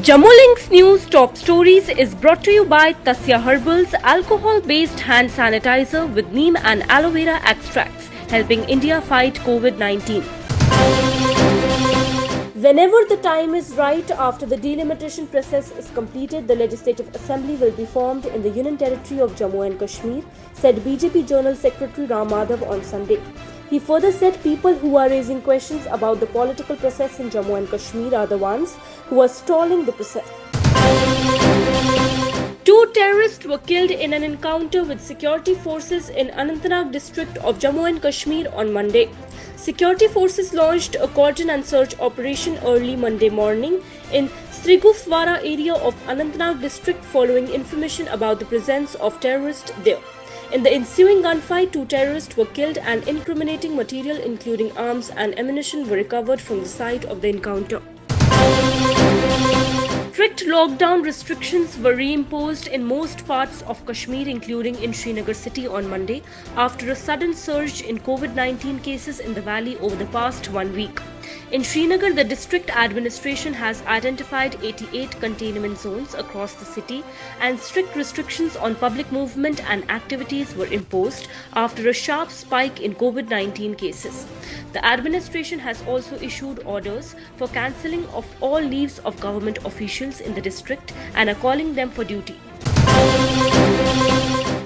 Jammu Links News Top Stories is brought to you by Tasya Herbals alcohol-based hand sanitizer with neem and aloe vera extracts, helping India fight COVID-19. Whenever the time is right after the delimitation process is completed, the Legislative Assembly will be formed in the Union Territory of Jammu and Kashmir, said BJP Journal Secretary Ram Madhav on Sunday. He further said people who are raising questions about the political process in Jammu and Kashmir are the ones who are stalling the process. Two terrorists were killed in an encounter with security forces in Anantnag district of Jammu and Kashmir on Monday. Security forces launched a cordon and search operation early Monday morning in Srigufwara area of Anantnag district following information about the presence of terrorists there. In the ensuing gunfight, two terrorists were killed and incriminating material including arms and ammunition were recovered from the site of the encounter. Strict lockdown restrictions were reimposed in most parts of Kashmir, including in Srinagar city on Monday, after a sudden surge in COVID-19 cases in the valley over the past 1 week. In Srinagar, the district administration has identified 88 containment zones across the city, and strict restrictions on public movement and activities were imposed after a sharp spike in COVID-19 cases. The administration has also issued orders for cancelling of all leaves of government officials in the district and are calling them for duty.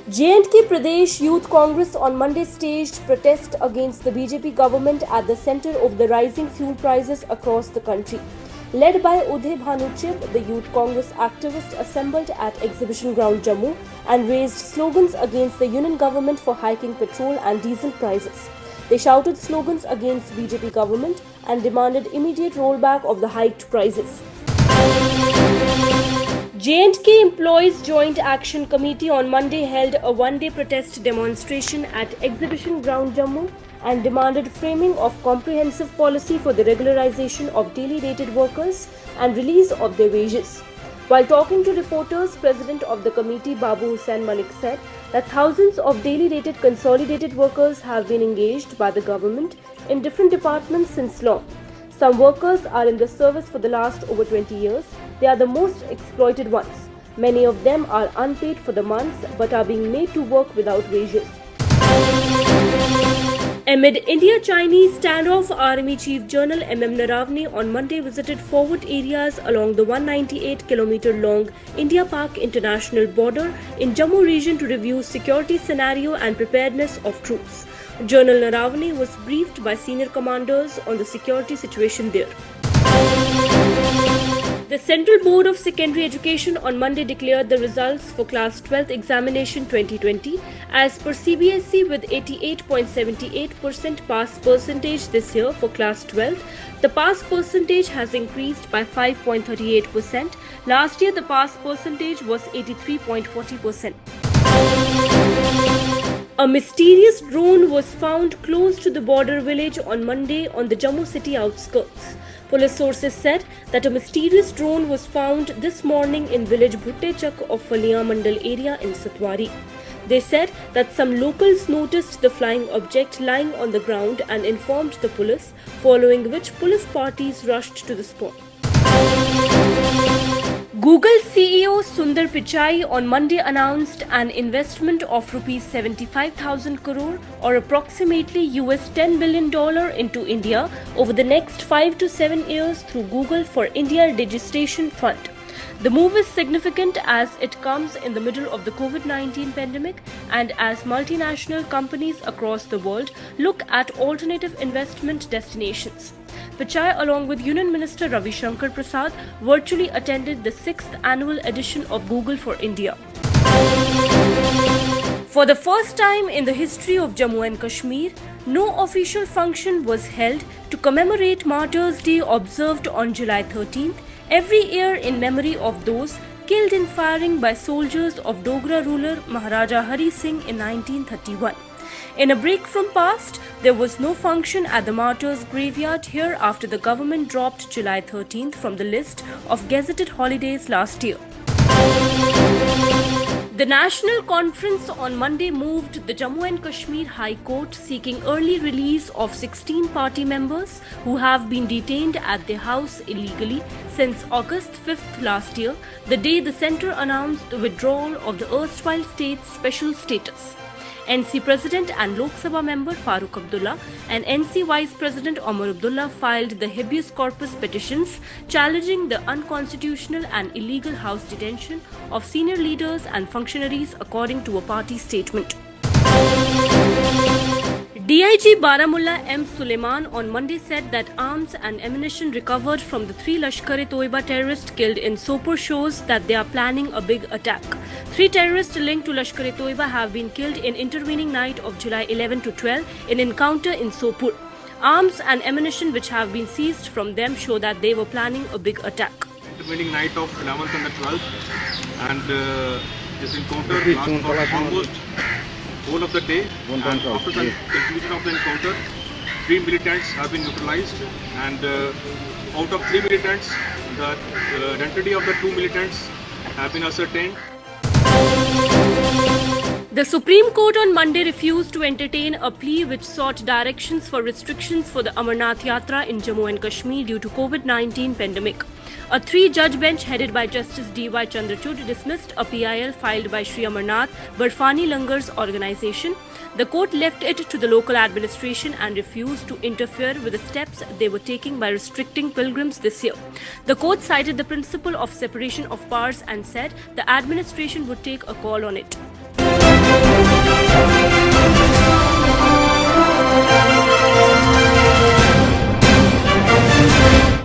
J&K Pradesh Youth Congress on Monday staged protest against the BJP government at the centre of the rising fuel prices across the country. Led by Uday Bhanuchip, the Youth Congress activists assembled at Exhibition Ground Jammu and raised slogans against the union government for hiking petrol and diesel prices. They shouted slogans against BJP government and demanded immediate rollback of the hiked prices. J&K Employees Joint Action Committee on Monday held a one-day protest demonstration at Exhibition Ground Jammu and demanded framing of comprehensive policy for the regularization of daily rated workers and release of their wages. While talking to reporters, President of the committee Babu Hussain Malik said that thousands of daily rated consolidated workers have been engaged by the government in different departments since long. Some workers are in the service for the last over 20 years. They are the most exploited ones. Many of them are unpaid for the months but are being made to work without wages. Amid India-Chinese standoff, Army Chief General M.M. Naravane on Monday visited forward areas along the 198-kilometer-long India-Pak international border in Jammu region to review security scenario and preparedness of troops. General Naravane was briefed by senior commanders on the security situation there. The Central Board of Secondary Education on Monday declared the results for Class 12th Examination 2020 as per CBSE with 88.78% pass percentage this year for Class 12. The pass percentage has increased by 5.38%. Last year the pass percentage was 83.40%. A mysterious drone was found close to the border village on Monday on the Jammu city outskirts. Police sources said that a mysterious drone was found this morning in village Bhuttechak of Faliya Mandal area in Satwari. They said that some locals noticed the flying object lying on the ground and informed the police, following which police parties rushed to the spot. Google CEO Sundar Pichai on Monday announced an investment of Rs 75,000 crore or approximately $10 billion into India over the next 5 to 7 years through Google for India Registration Fund. The move is significant as it comes in the middle of the COVID-19 pandemic and as multinational companies across the world look at alternative investment destinations. Pichai, along with Union Minister Ravi Shankar Prasad, virtually attended the 6th annual edition of Google for India. For the first time in the history of Jammu and Kashmir, no official function was held to commemorate Martyrs' Day observed on July 13th, every year in memory of those killed in firing by soldiers of Dogra ruler Maharaja Hari Singh in 1931. In a break from past, there was no function at the Martyrs' Graveyard here after the government dropped July 13th from the list of gazetted holidays last year. The National Conference on Monday moved the Jammu and Kashmir High Court seeking early release of 16 party members who have been detained at their house illegally since August 5th last year, the day the centre announced the withdrawal of the erstwhile state's special status. NC President and Lok Sabha member Farooq Abdullah and NC Vice President Omar Abdullah filed the habeas corpus petitions challenging the unconstitutional and illegal house detention of senior leaders and functionaries according to a party statement. DIG Baramulla M. Suleiman on Monday said that arms and ammunition recovered from the 3 Lashkar-e-Toiba terrorists killed in Sopur shows that they are planning a big attack. 3 terrorists linked to Lashkar-e-Toiba have been killed in intervening night of July 11 to 12 in encounter in Sopur. Arms and ammunition which have been seized from them show that they were planning a big attack. Intervening night of 11th and the 12th, and this encounter lasted for almost whole of the day, and after the conclusion of the encounter, 3 militants have been neutralized, and out of 3 militants, the identity of the 2 militants have been ascertained. The Supreme Court on Monday refused to entertain a plea which sought directions for restrictions for the Amarnath Yatra in Jammu and Kashmir due to COVID-19 pandemic. A 3-judge bench headed by Justice D.Y. Chandrachud dismissed a PIL filed by Sri Amarnath Barfani Langar's organisation. The court left it to the local administration and refused to interfere with the steps they were taking by restricting pilgrims this year. The court cited the principle of separation of powers and said the administration would take a call on it.